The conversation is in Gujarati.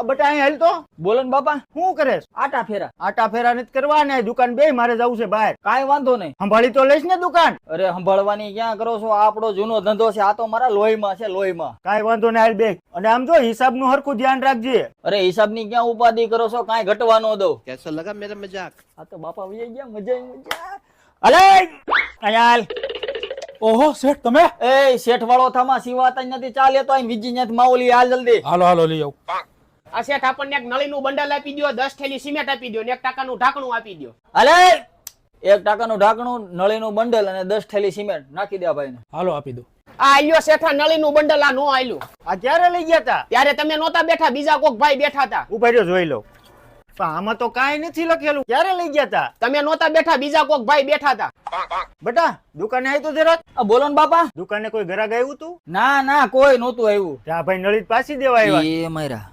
બટા અહીં હાલ તો. બોલો ને બાપા. શું કરે? આટા ફેરા. આટા ફેરા નથી કરવા ને દુકાન બે મારે જવું છે બહાર. કાંઈ વાંધો નહીં. સંભાળી તો લઈશ ને દુકાન. અરે સંભાળવાની ક્યાં કરો છો? આપણો જૂનો ધંધો છે, આ તો મારા લોહીમાં છે, લોહીમાં. કાંઈ વાંધો ને હાલ બે. અને આમ જો હિસાબ નું હરખું ધ્યાન રાખજે. અરે હિસાબની ક્યાં ઉપાધિ કરો છો? કાંઈ ઘટવા ન દઉં. कैसा लगा मेरा मजाक? આ તો બાપા વહી ગયા, મજા. અલે અહીંયા હાલ. ઓહો શેઠ તમે? એ શેઠ વાળો થામા સિવાતા જ નથી. ચાલે તો અહીં બીજી ન્યાથી માઓલી હાલ જલ્દી. હાલો હાલો લઈ આવ. આ શેઠ આપણને એક નળીનું બંડલ આપી દો, 10 થેલી સિમેન્ટ આપી દો ને 1 ટાકાનું ઢાંકણું આપી દો. અલે 1 ટાકાનું ઢાંકણું, નળીનું બંડલ અને 10 થેલી સિમેન્ટ નાખી દે ભાઈને. હાલો આપી દો. આ આલ્યો શેઠા નળીનું બંડલ, આ નો આલ્યું. આ ક્યારે લઈ ગયા તા? ત્યારે તમે નહોતા બેઠા, બીજા કોક ભાઈ બેઠા હતા. ઉભા રહ્યો જોઈ લો. પણ આમાં તો કાંઈ નથી લખેલું. ક્યારે લઈ ગયા તા? તમે નહોતા બેઠા, બીજા કોક ભાઈ બેઠા હતા. બટા દુકાને આવી તો જરાક. આ બોલો ને બાપા. દુકાને કોઈ ગ્રાહક આવ્યું તું? ના ના કોઈ નહોતું આવ્યું. ત્યાં ભાઈ નળી પાછી દેવા આવ્યા. એ મારા